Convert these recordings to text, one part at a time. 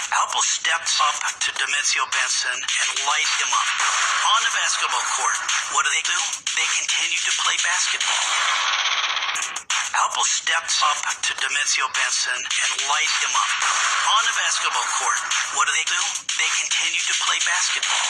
Alpo stepped up to Domencio and light him up. On the basketball court, what do? They continue to play basketball. Alpo stepped up to Domencio and light him up. On the basketball court, what do? They continue to play basketball.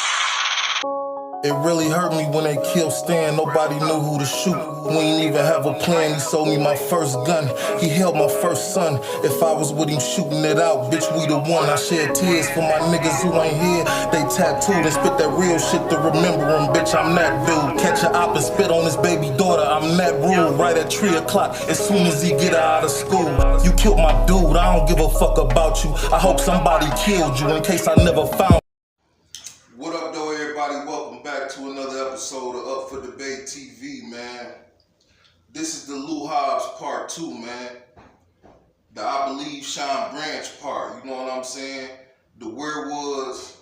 It really hurt me when they killed Stan. Nobody knew who to shoot. We ain't even have a plan. He sold me my first gun. He held my first son. If I was with him shooting it out, bitch, we the one. I shed tears for my niggas who ain't here. They tattooed and spit that real shit to remember him. Bitch, I'm that dude. Catch a op and spit on his baby daughter. I'm that rude. Right at 3 o'clock as soon as he get out of school. You killed my dude. I don't give a fuck about you. I hope somebody killed you in case I never found. What up, though, everybody? Welcome back to another episode of Up for Debate TV, man. This is the Lou Hobbs part 2, man. The I Believe Sean Branch part, you know what I'm saying? The Where Was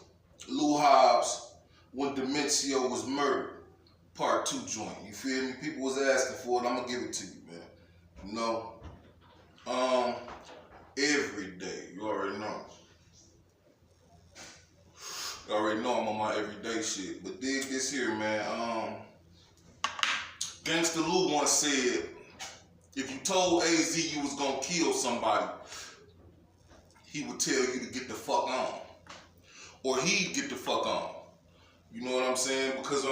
Lou Hobbs when Domencio was murdered part 2 joint. You feel me? People was asking for it. I'm going to give it to you, man. You know? Every day. You already know. You already know I'm on my everyday shit. But dig this here, man. Gangsta Lou once said, if you told AZ you was gonna kill somebody, he would tell you to get the fuck on. Or he'd get the fuck on. You know what I'm saying? Because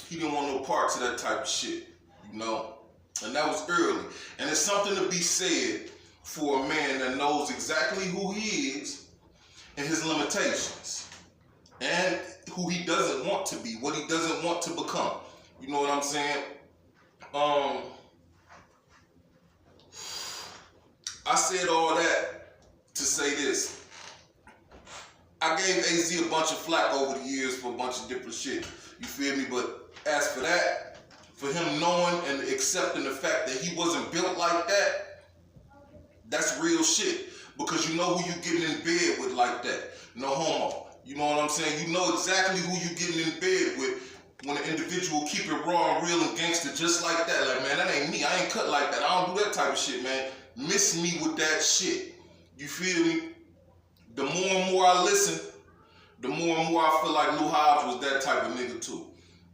he didn't want no parts of that type of shit. You know? And that was early. And it's something to be said for a man that knows exactly who he is and his limitations, and who he doesn't want to be, what he doesn't want to become. You know what I'm saying? I said all that to say this. I gave AZ a bunch of flack over the years for a bunch of different shit. You feel me? But as for that, for him knowing and accepting the fact that he wasn't built like that, that's real shit. Because you know who you getting in bed with like that. No homo. You know what I'm saying? You know exactly who you getting in bed with when an individual keep it raw and real and gangster just like that. Like, man, that ain't me. I ain't cut like that. I don't do that type of shit, man. Miss me with that shit. You feel me? The more and more I listen, the more and more I feel like Lou Hobbs was that type of nigga too.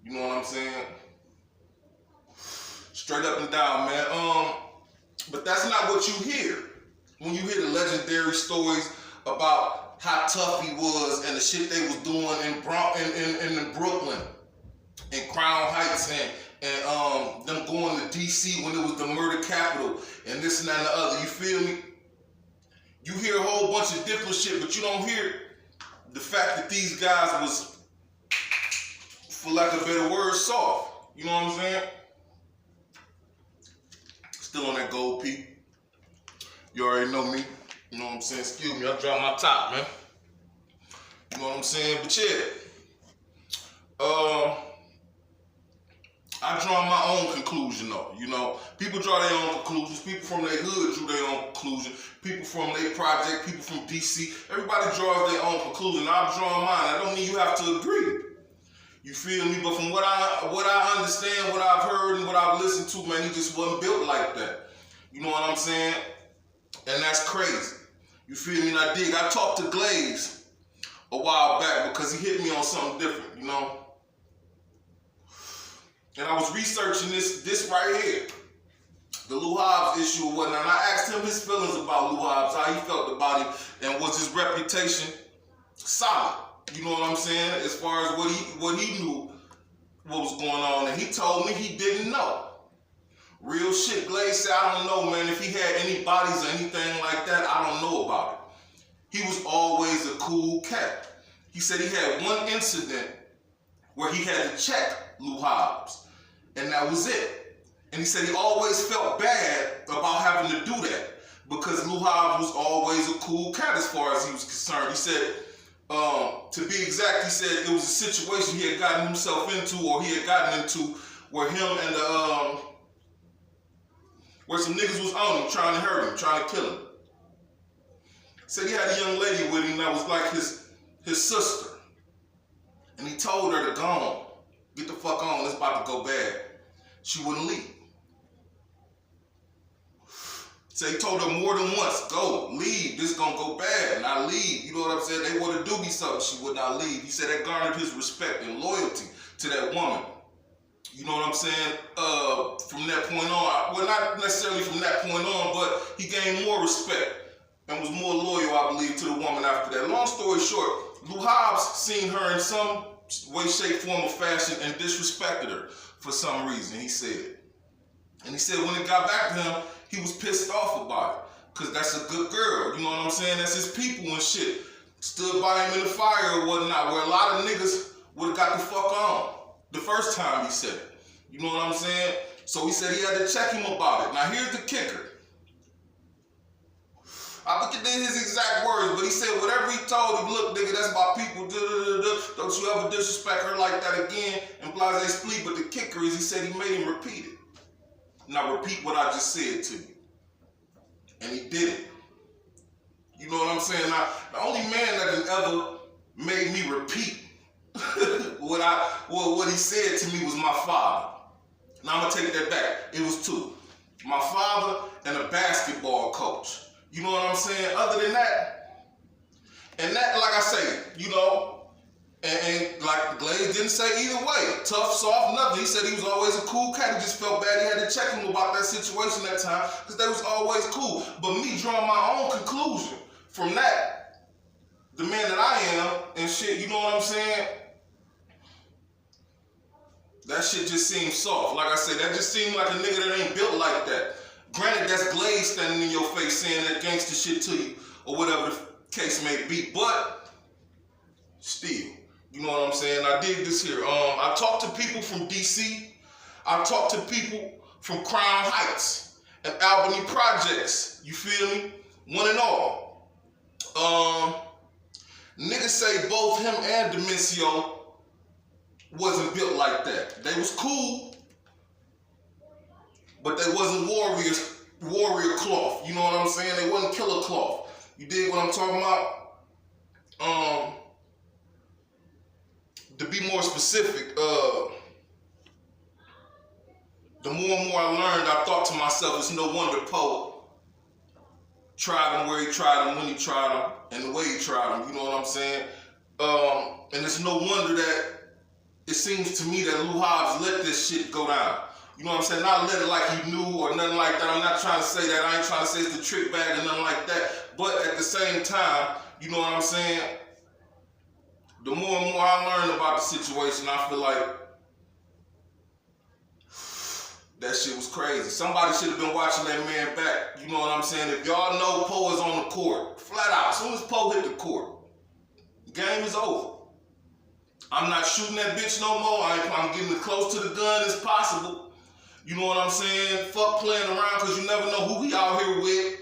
You know what I'm saying? Straight up and down, man. But that's not what you hear. When you hear the legendary stories about how tough he was and the shit they was doing in Brooklyn, in Crown Heights, and them going to DC when it was the murder capital, and this and that and the other, you feel me? You hear a whole bunch of different shit, but you don't hear the fact that these guys was, for lack of a better word, soft. You know what I'm saying? Still on that gold P. You already know me. You know what I'm saying? Excuse me, I dropped my top, man. You know what I'm saying? But yeah. I draw my own conclusion though. You know, people draw their own conclusions. People from their hood drew their own conclusion. People from their project, people from DC, everybody draws their own conclusion. I'm drawing mine. I don't mean you have to agree. You feel me? But from what I understand, what I've heard and what I've listened to, man, he just wasn't built like that. You know what I'm saying? And that's crazy. You feel me? And I talked to Glaze a while back because he hit me on something different, you know? And I was researching this right here, the Lou Hobbs issue or whatnot. And I asked him his feelings about Lou Hobbs, how he felt about him, and was his reputation solid? You know what I'm saying? As far as what he knew what was going on. And he told me he didn't know. Real shit. Glaze said, I don't know, man. If he had any bodies or anything like that, I don't know about it. He was always a cool cat. He said he had one incident where he had to check Lou Hobbs, and that was it. And he said he always felt bad about having to do that because Lou Hobbs was always a cool cat as far as he was concerned. He said, to be exact, he said it was a situation he had gotten himself into, or he had gotten into, where him and where some niggas was on him, trying to hurt him, trying to kill him. Said he had a young lady with him that was like his sister. And he told her to go on, get the fuck on, it's about to go bad. She wouldn't leave. So he told her more than once, go, leave, this gonna go bad, not leave. You know what I'm saying? They wanna do me something, she would not leave. He said that garnered his respect and loyalty to that woman. You know what I'm saying? From that point on, well, not necessarily from that point on, but he gained more respect and was more loyal, I believe, to the woman after that. Long story short, Lou Hobbs seen her in some way, shape, form, or fashion and disrespected her for some reason, he said. And he said when it got back to him, he was pissed off about it. Because that's a good girl, you know what I'm saying? That's his people and shit. Stood by him in the fire or whatnot, where a lot of niggas would have got the fuck on the first time he said it. You know what I'm saying? So he said he had to check him about it. Now here's the kicker. I forget his exact words, but he said whatever he told him, look, nigga, that's my people, don't you ever disrespect her like that again, and blase split. But the kicker is he said he made him repeat it. Now repeat what I just said to you. And he did it. You know what I'm saying? Now, the only man that has ever made me repeat what he said to me was my father. Now I'm gonna take that back. It was two. My father and a basketball coach. You know what I'm saying? Other than that, and that, like I say, you know, and like Glaze didn't say either way. Tough, soft, nothing. He said he was always a cool cat. He just felt bad. He had to check him about that situation that time because they was always cool. But me drawing my own conclusion from that, the man that I am and shit, you know what I'm saying? That shit just seems soft. Like I said, that just seemed like a nigga that ain't built like that. Granted, that's Glaze standing in your face saying that gangster shit to you or whatever the case may be, but still, you know what I'm saying? I did this here. I talked to people from DC. I talked to people from Crown Heights and Albany Projects. You feel me? One and all. Niggas say both him and Domencio wasn't built like that. They was cool, but they wasn't warrior cloth. You know what I'm saying? They wasn't killer cloth. You dig what I'm talking about? To be more specific, the more and more I learned, I thought to myself, it's no wonder Poe tried him where he tried him, when he tried him, and the way he tried him. You know what I'm saying? And it's no wonder that it seems to me that Lou Hobbs let this shit go down. You know what I'm saying? Not let it like he knew or nothing like that. I'm not trying to say that. I ain't trying to say it's the trick bag or nothing like that. But at the same time, you know what I'm saying? The more and more I learn about the situation, I feel like that shit was crazy. Somebody should have been watching that man back. You know what I'm saying? If y'all know Poe is on the court, flat out, as soon as Poe hit the court, the game is over. I'm not shooting that bitch no more. I'm getting as close to the gun as possible. You know what I'm saying? Fuck playing around because you never know who he out here with.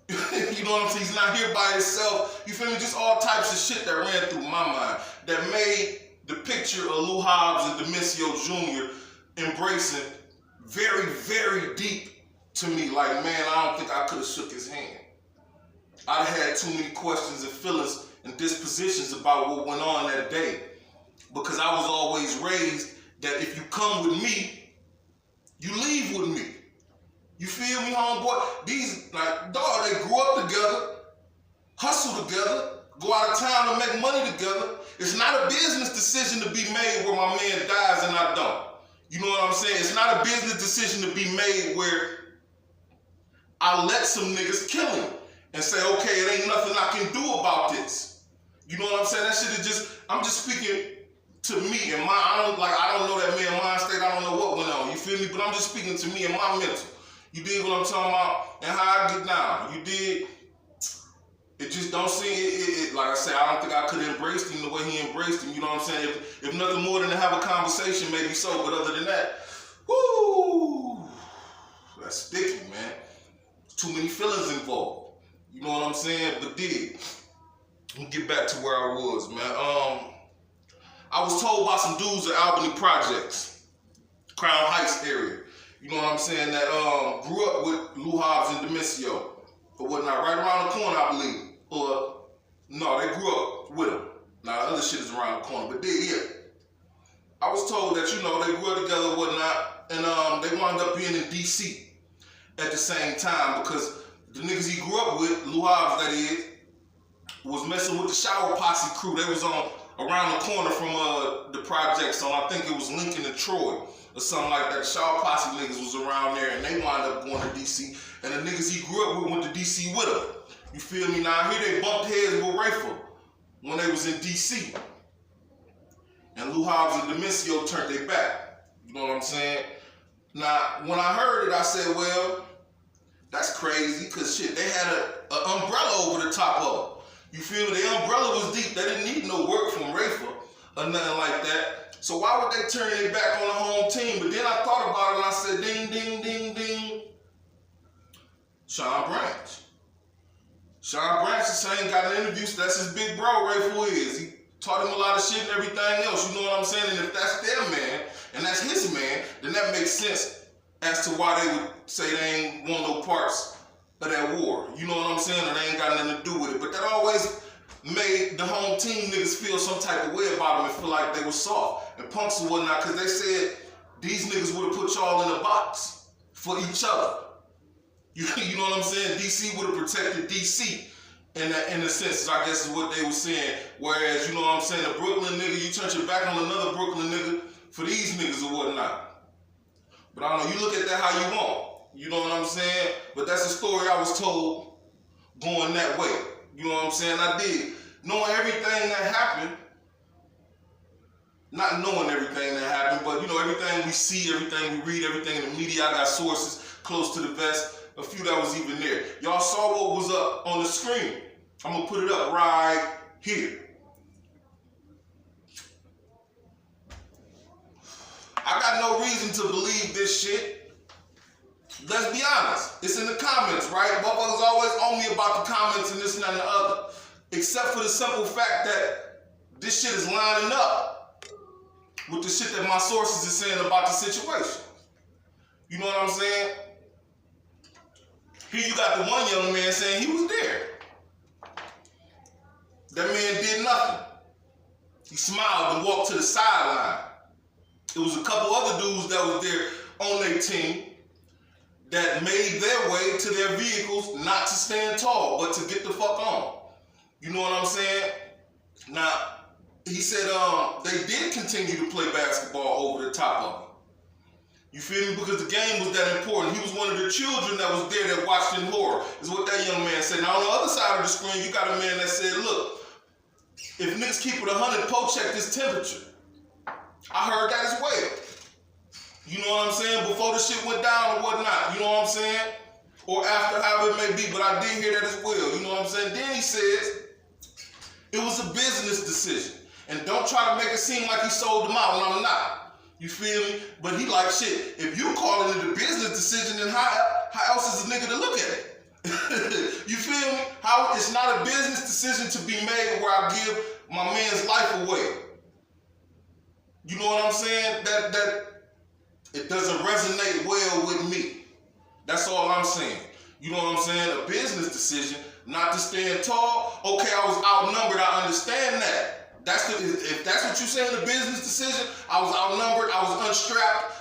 You know what I'm saying? He's not here by himself. You feel me? Just all types of shit that ran through my mind that made the picture of Lou Hobbs and Domencio Jr. embracing very, very deep to me. Like, man, I don't think I could have shook his hand. I'd had too many questions and feelings and dispositions about what went on that day. Because I was always raised that if you come with me, you leave with me. You feel me, homeboy? These, like, dog, they grew up together, hustle together, go out of town and make money together. It's not a business decision to be made where my man dies and I don't. You know what I'm saying? It's not a business decision to be made where I let some niggas kill him and say, okay, it ain't nothing I can do about this. You know what I'm saying? That shit is just, I'm just speaking to me and I don't know that man mind state, I don't know what went on, you feel me? But I'm just speaking to me and my mental. You dig what I'm talking about? And how I get down. You dig? It just don't seem, like I said, I don't think I could have embraced him the way he embraced him, you know what I'm saying? If nothing more than to have a conversation, maybe so, but other than that, whoo, that's sticky, man. Too many feelings involved. You know what I'm saying? But let me get back to where I was, man. I was told by some dudes at Albany Projects, Crown Heights area, you know what I'm saying, that grew up with Lou Hobbs and Domencio or whatnot, right around the corner, I believe. Or, no, they grew up with them. Now, the other shit is around the corner, but yeah. I was told that, you know, they grew up together and whatnot, and they wound up being in DC at the same time because the niggas he grew up with, Lou Hobbs that is, was messing with the Shower Posse crew. They was on around the corner from the projects on, I think it was Lincoln and Troy or something like that. The Shower Posse niggas was around there and they wound up going to DC. And the niggas he grew up with went to DC with him. You feel me? Now here they bumped heads with Rayful when they was in DC. And Lou Hobbs and Domencio turned their back. You know what I'm saying? Now, when I heard it, I said, well, that's crazy, because shit, they had an umbrella over the top of them. You feel me? The umbrella was deep. They didn't need no work from Rayful or nothing like that. So why would they turn their back on the home team? But then I thought about it and I said, ding, ding, ding, ding. Sean Branch. Sean Branch is saying, got an interview, so that's his big bro, Rayful is. He taught him a lot of shit and everything else, you know what I'm saying? And if that's their man, and that's his man, then that makes sense as to why they would say they ain't want no parts of that war. You know what I'm saying? Or they ain't got nothing to do with it. But that always made the home team niggas feel some type of way about them and feel like they were soft and punks and whatnot, because they said these niggas would have put y'all in a box for each other. You know what I'm saying? DC would have protected DC in a sense, I guess is what they were saying. Whereas, you know what I'm saying, a Brooklyn nigga, you turn your back on another Brooklyn nigga for these niggas or whatnot. But I don't know, you look at that how you want. You know what I'm saying? But that's a story I was told going that way. You know what I'm saying? I did. Knowing everything that happened, not knowing everything that happened, but you know, everything we see, everything we read, everything in the media, I got sources close to the vest, a few that was even there. Y'all saw what was up on the screen. I'm gonna put it up right here. I got no reason to believe this shit. Let's be honest. It's in the comments, right? Motherfuckers always on me about the comments and this and that and the other. Except for the simple fact that this shit is lining up with the shit that my sources are saying about the situation. You know what I'm saying? Here you got the one young man saying he was there. That man did nothing. He smiled and walked to the sideline. It was a couple other dudes that was there on their team that made their way to their vehicles, not to stand tall, but to get the fuck on. You know what I'm saying? Now, he said they did continue to play basketball over the top of him. You feel me? Because the game was that important. He was one of the children that was there that watched in horror, is what that young man said. Now, on the other side of the screen, you got a man that said, look, if niggas keep it 100, check this temperature. I heard that as well. You know what I'm saying? Before the shit went down or whatnot. You know what I'm saying? Or after, however it may be. But I did hear that as well. You know what I'm saying? Then he says it was a business decision. And don't try to make it seem like he sold them out, and I'm not. You feel me? But he like, shit, if you call it a business decision, then how else is a nigga to look at it? You feel me? How it's not a business decision to be made where I give my man's life away. You know what I'm saying? That it doesn't resonate well with me. That's all I'm saying. You know what I'm saying? A business decision, not to stand tall. Okay, I was outnumbered. I understand that. If that's what you're saying, a business decision, I was outnumbered. I was unstrapped.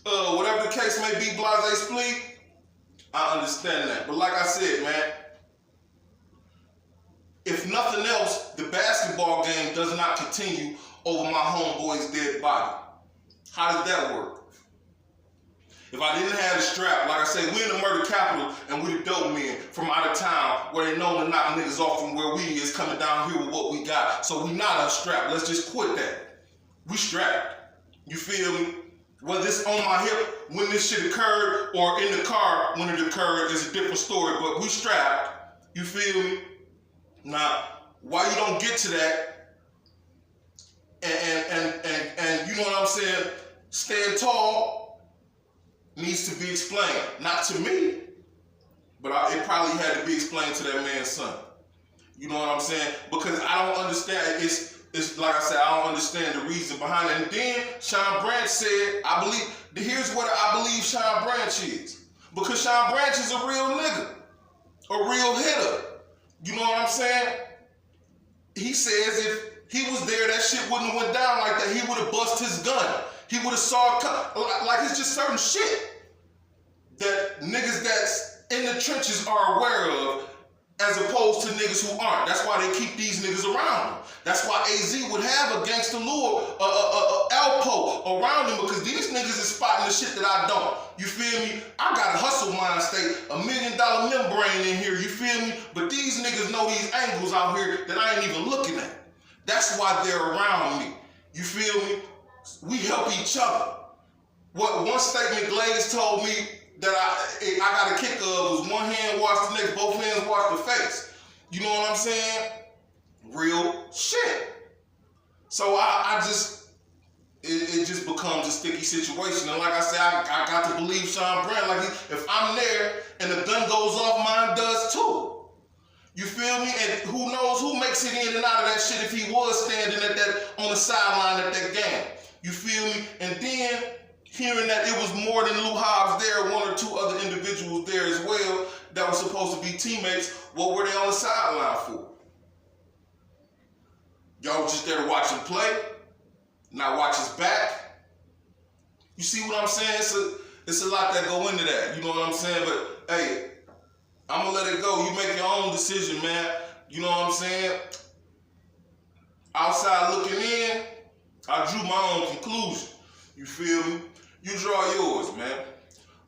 Whatever the case may be, blase splee. I understand that. But like I said, man, if nothing else, the basketball game does not continue over my homeboy's dead body. How does that work? If I didn't have the strap, like I say, we in the murder capital and we the dope men from out of town where they known to knock niggas off from where we is coming down here with what we got. So we not unstrapped. Let's just quit that. We strapped. You feel me? Whether it's on my hip when this shit occurred or in the car when it occurred is a different story, but we strapped. You feel me? Now, why you don't get to that and you know what I'm saying, stand tall needs to be explained. Not to me, but it probably had to be explained to that man's son. You know what I'm saying? Because I don't understand. It's like I said, I don't understand the reason behind it. And then Sean Branch said, here's what I believe Sean Branch is. Because Sean Branch is a real nigga, a real hitter. You know what I'm saying? He says if he was there, that shit wouldn't have went down like that. He would have bust his gun. He would have saw it come. Like it's just certain shit that niggas that's in the trenches are aware of, as opposed to niggas who aren't. That's why they keep these niggas around them. That's why AZ would have a gangster lure, Alpo around him, because these niggas is spotting the shit that I don't. You feel me? I got a hustle mind state, $1 million membrane in here, you feel me? But these niggas know these angles out here that I ain't even looking at. That's why they're around me. You feel me? We help each other. What one statement Glaze told me that I got a kick of was one hand wash the next, both hands wash the face. You know what I'm saying? Real shit. So it just becomes a sticky situation. And like I said, I got to believe Sean Brand. Like, if I'm there and the gun goes off, mine does too. You feel me? And who knows who makes it in and out of that shit if he was standing at that on the sideline at that game. You feel me? And then hearing that it was more than Lou Hobbs there, one or two other individuals there as well that were supposed to be teammates, what were they on the sideline for? Y'all was just there to watch him play, not watch his back. You see what I'm saying? It's a lot that go into that. You know what I'm saying? But hey, I'm gonna let it go. You make your own decision, man. You know what I'm saying? Outside looking in, I drew my own conclusion. You feel me? You draw yours, man.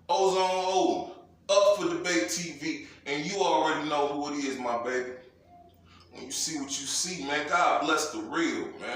Ozone O, up for debate TV, and you already know who it is, my baby. When you see what you see, man, God bless the real, man.